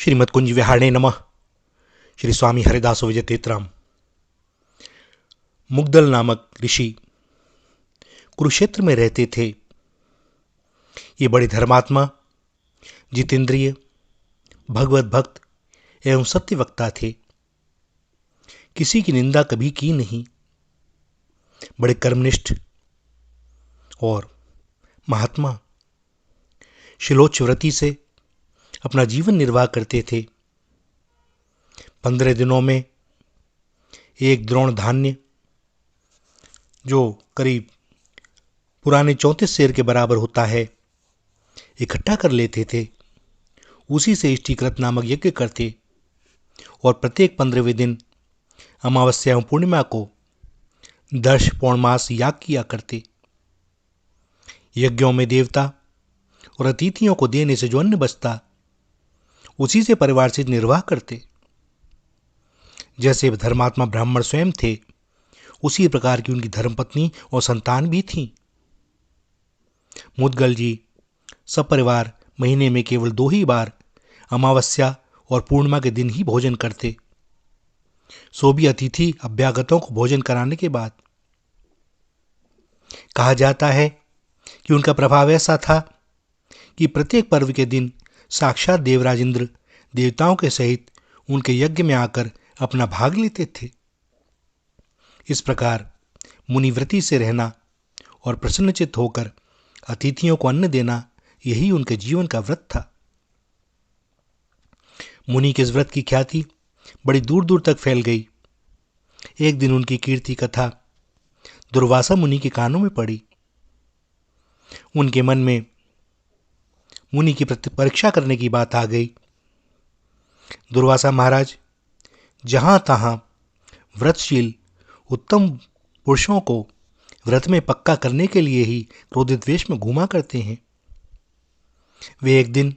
श्रीमद् कुंज विहारणे नमः। श्री स्वामी हरिदास विजय तेतराम। मुग्दल नामक ऋषि कुरुक्षेत्र में रहते थे। ये बड़े धर्मात्मा, जितेंद्रिय, भगवत भक्त एवं सत्यवक्ता थे। किसी की निंदा कभी की नहीं। बड़े कर्मनिष्ठ और महात्मा शिलोच व्रति से अपना जीवन निर्वाह करते थे। 15 दिनों में एक द्रोण धान्य, जो करीब पुराने 34 सेर के बराबर होता है, इकट्ठा कर लेते थे। उसी से इष्टिकृत नामक यज्ञ करते और प्रत्येक 15वें दिन अमावस्या एवं पूर्णिमा को दर्श पौर्णमास याग किया करते। यज्ञों में देवता और अतिथियों को देने से जो अन्न बचता, उसी से परिवार से निर्वाह करते। जैसे धर्मात्मा ब्राह्मण स्वयं थे, उसी प्रकार की उनकी धर्मपत्नी और संतान भी थीं। मुदगल जी सपरिवार महीने में केवल 2 ही बार अमावस्या और पूर्णिमा के दिन ही भोजन करते, सो भी अतिथि अभ्यागतों को भोजन कराने के बाद। कहा जाता है कि उनका प्रभाव ऐसा था कि प्रत्येक पर्व के दिन साक्षात देवराज इंद्र देवताओं के सहित उनके यज्ञ में आकर अपना भाग लेते थे। इस प्रकार मुनिव्रति से रहना और प्रसन्नचित्त होकर अतिथियों को अन्न देना, यही उनके जीवन का व्रत था। मुनि के इस व्रत की ख्याति बड़ी दूर दूर तक फैल गई। एक दिन उनकी कीर्ति कथा दुर्वासा मुनि के कानों में पड़ी। उनके मन में मुनि की परीक्षा करने की बात आ गई। दुर्वासा महाराज जहां तहां व्रतशील उत्तम पुरुषों को व्रत में पक्का करने के लिए ही क्रोधित वेश में घूमा करते हैं। वे एक दिन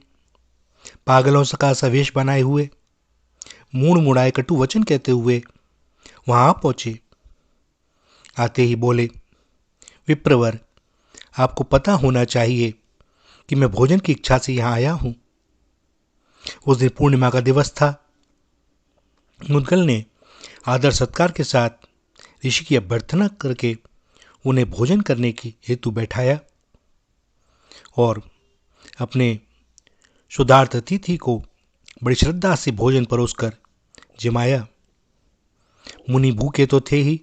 पागलों का सा वेश बनाए हुए, मूड़ मुड़ाए कटु वचन कहते हुए वहां आ पहुंचे। आते ही बोले, विप्रवर, आपको पता होना चाहिए कि मैं भोजन की इच्छा से यहां आया हूं। उस दिन पूर्णिमा का दिवस था। मुदगल ने आदर सत्कार के साथ ऋषि की अभ्यर्थना करके उन्हें भोजन करने की हेतु बैठाया और अपने शुद्धार्थ अतिथि को बड़ी श्रद्धा से भोजन परोसकर जिमाया। मुनि भूखे तो थे ही,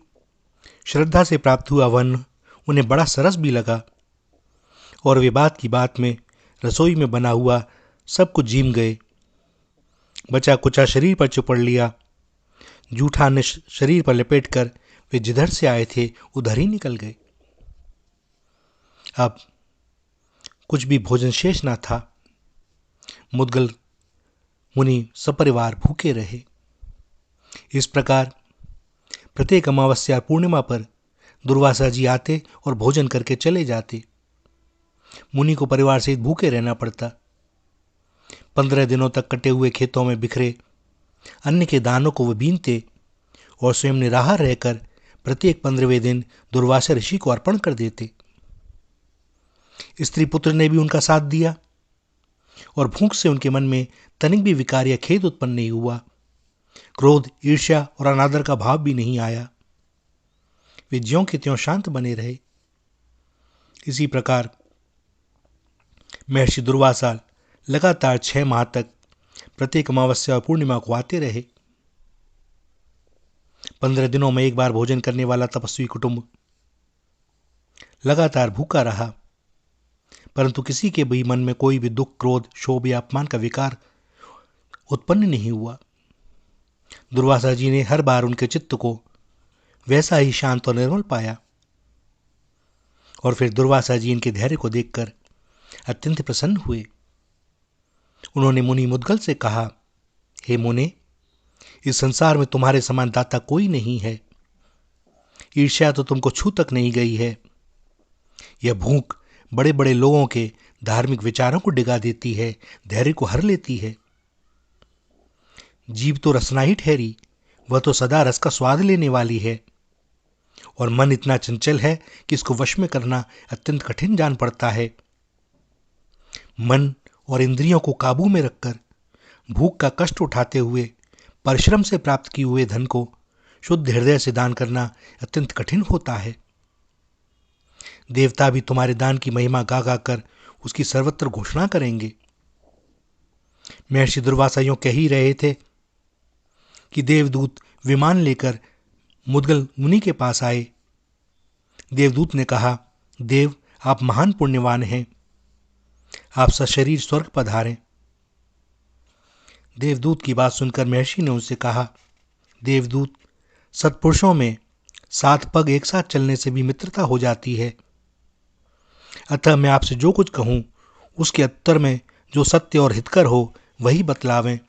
श्रद्धा से प्राप्त हुआ अन्न उन्हें बड़ा सरस भी लगा और वे बात की बात में रसोई में बना हुआ सब कुछ जीम गए। बचा कुचा शरीर पर चुपड़ लिया। जूठा अन्न शरीर पर लपेटकर वे जिधर से आए थे उधर ही निकल गए। अब कुछ भी भोजन शेष ना था। मुदगल मुनि सपरिवार भूखे रहे। इस प्रकार प्रत्येक अमावस्या पूर्णिमा पर दुर्वासा जी आते और भोजन करके चले जाते। मुनि को परिवार सहित भूखे रहना पड़ता। 15 दिनों तक कटे हुए खेतों में बिखरे अन्न के दानों को वे बीनते और स्वयं निराहार रहकर प्रत्येक 15वें दिन दुर्वासा ऋषि को अर्पण कर देते। स्त्री पुत्र ने भी उनका साथ दिया और भूख से उनके मन में तनिक भी विकार या खेद उत्पन्न नहीं हुआ। क्रोध, ईर्ष्या और अनादर का भाव भी नहीं आया। वे ज्यों के त्यों शांत बने रहे। इसी प्रकार महर्षि दुर्वासा लगातार 6 माह तक प्रत्येक अमावस्या और पूर्णिमा को आते रहे। 15 दिनों में एक बार भोजन करने वाला तपस्वी कुटुंब लगातार भूखा रहा, परंतु किसी के भी मन में कोई भी दुख, क्रोध, क्षोभ या अपमान का विकार उत्पन्न नहीं हुआ। दुर्वासा जी ने हर बार उनके चित्त को वैसा ही शांत और निर्मल पाया और फिर दुर्वासा जी इनके धैर्य को देखकर अत्यंत प्रसन्न हुए। उन्होंने मुनि मुदगल से कहा, हे मुने, इस संसार में तुम्हारे समान दाता कोई नहीं है। ईर्ष्या तो तुमको छू तक नहीं गई है। यह भूख बड़े बड़े लोगों के धार्मिक विचारों को डिगा देती है, धैर्य को हर लेती है। जीभ तो रसना ही ठहरी, वह तो सदा रस का स्वाद लेने वाली है। और मन इतना चंचल है कि इसको वश में करना अत्यंत कठिन जान पड़ता है। मन और इंद्रियों को काबू में रखकर भूख का कष्ट उठाते हुए परिश्रम से प्राप्त किए हुए धन को शुद्ध हृदय से दान करना अत्यंत कठिन होता है। देवता भी तुम्हारे दान की महिमा गा गा कर उसकी सर्वत्र घोषणा करेंगे। महर्षि दुर्वासा यूं कह ही रहे थे कि देवदूत विमान लेकर मुद्गल मुनि के पास आए। देवदूत ने कहा, देव, आप महान पुण्यवान हैं, आप सशरीर स्वर्ग पधारें। देवदूत की बात सुनकर महर्षि ने उनसे कहा, देवदूत, सत्पुरुषों में 7 पग एक साथ चलने से भी मित्रता हो जाती है। अतः मैं आपसे जो कुछ कहूं उसके उत्तर में जो सत्य और हितकर हो वही बतलावें।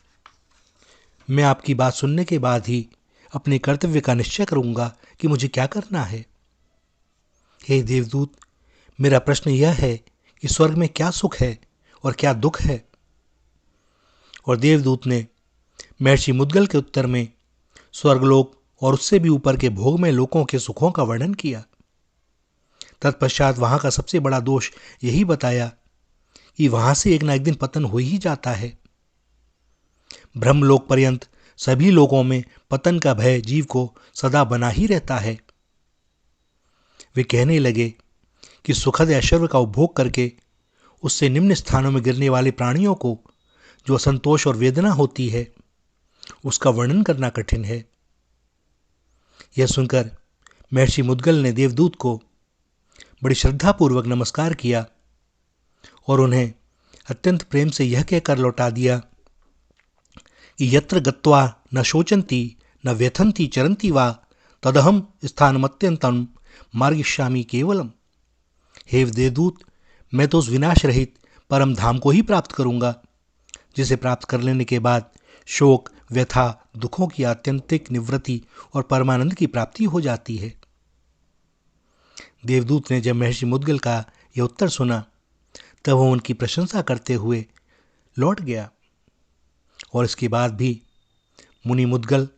मैं आपकी बात सुनने के बाद ही अपने कर्तव्य का निश्चय करूंगा कि मुझे क्या करना है। हे देवदूत, मेरा प्रश्न यह है कि स्वर्ग में क्या सुख है और क्या दुख है। और देवदूत ने महर्षि मुद्गल के उत्तर में स्वर्गलोक और उससे भी ऊपर के भोगमय लोकों के सुखों का वर्णन किया। तत्पश्चात वहां का सबसे बड़ा दोष यही बताया कि वहां से एक न एक दिन पतन हो ही जाता है। ब्रह्मलोक पर्यंत सभी लोगों में पतन का भय जीव को सदा बना ही रहता है। वे कहने लगे कि सुखद ऐश्वर्य का उपभोग करके उससे निम्न स्थानों में गिरने वाले प्राणियों को जो असंतोष और वेदना होती है उसका वर्णन करना कठिन है। यह सुनकर महर्षि मुद्गल ने देवदूत को बड़ी श्रद्धापूर्वक नमस्कार किया और उन्हें अत्यंत प्रेम से यह कहकर लौटा दिया कि यत्र गत्वा न शोचंती न व्यथंती चरंती वा तदहम स्थानमत्यंतम मार्गिष्यामि केवलम। हे देवदूत, मैं तो उस विनाश रहित परम धाम को ही प्राप्त करूंगा जिसे प्राप्त कर लेने के बाद शोक, व्यथा, दुखों की आत्यंतिक निवृत्ति और परमानंद की प्राप्ति हो जाती है। देवदूत ने जब महर्षि मुद्गल का यह उत्तर सुना तब वह उनकी प्रशंसा करते हुए लौट गया और इसके बाद भी मुनि मुद्गल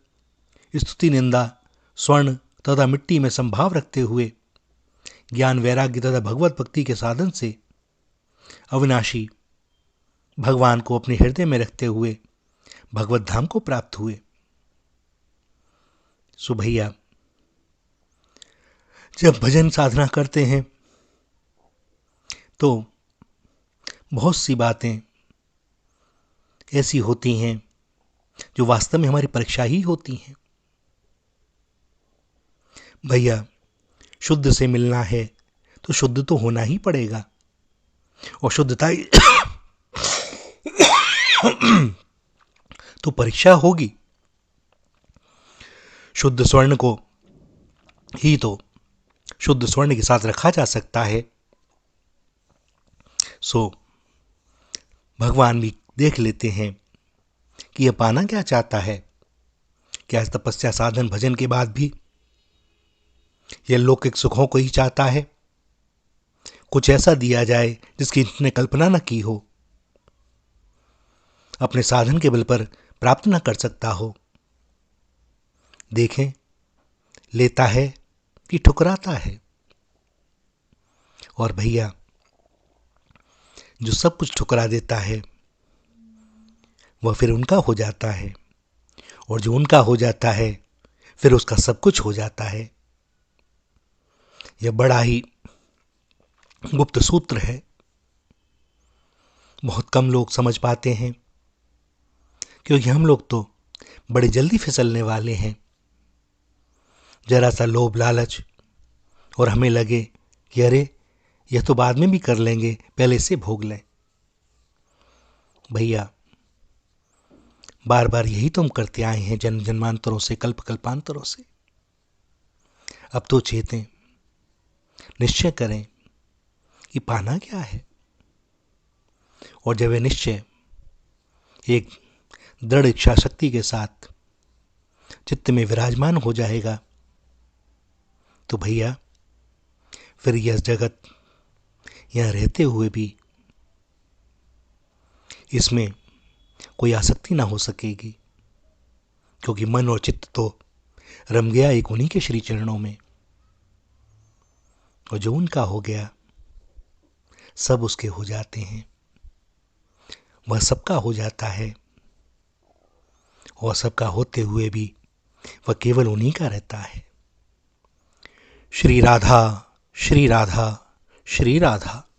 स्तुति, निंदा, स्वर्ण तथा मिट्टी में संभाव रखते हुए ज्ञान, वैराग्य तथा भगवत भक्ति के साधन से अविनाशी भगवान को अपने हृदय में रखते हुए भगवत धाम को प्राप्त हुए। सो भैया, जब भजन साधना करते हैं तो बहुत सी बातें ऐसी होती हैं जो वास्तव में हमारी परीक्षा ही होती हैं। भैया, शुद्ध से मिलना है तो शुद्ध तो होना ही पड़ेगा और शुद्धता ही तो परीक्षा होगी। शुद्ध स्वर्ण को ही तो शुद्ध स्वर्ण के साथ रखा जा सकता है। सो भगवान भी देख लेते हैं कि यह पाना क्या चाहता है। क्या तपस्या, साधन, भजन के बाद भी यह लौकिक सुखों को ही चाहता है? कुछ ऐसा दिया जाए जिसकी इसने कल्पना न की हो, अपने साधन के बल पर प्राप्त न कर सकता हो। देखें, लेता है कि ठुकराता है। और भैया, जो सब कुछ ठुकरा देता है वह फिर उनका हो जाता है और जो उनका हो जाता है फिर उसका सब कुछ हो जाता है। यह बड़ा ही गुप्त सूत्र है, बहुत कम लोग समझ पाते हैं क्योंकि हम लोग तो बड़े जल्दी फिसलने वाले हैं। जरा सा लोभ, लालच और हमें लगे कि अरे यह तो बाद में भी कर लेंगे, पहले से भोग लें। भैया, बार बार यही तो हम करते आए हैं, जन्म जन्मांतरों से, कल्प कल्पांतरों से। अब तो चेतें, निश्चय करें कि पाना क्या है। और जब यह निश्चय एक दृढ़ इच्छा शक्ति के साथ चित्त में विराजमान हो जाएगा तो भैया फिर यह जगत यहां रहते हुए भी इसमें कोई आसक्ति ना हो सकेगी, क्योंकि मन और चित्त तो रम गया एक उन्हीं के श्री चरणों में। और जो उनका हो गया सब उसके हो जाते हैं, वह सबका हो जाता है। और सबका होते हुए भी वह केवल उन्हीं का रहता है। श्री राधा, श्री राधा, श्री राधा।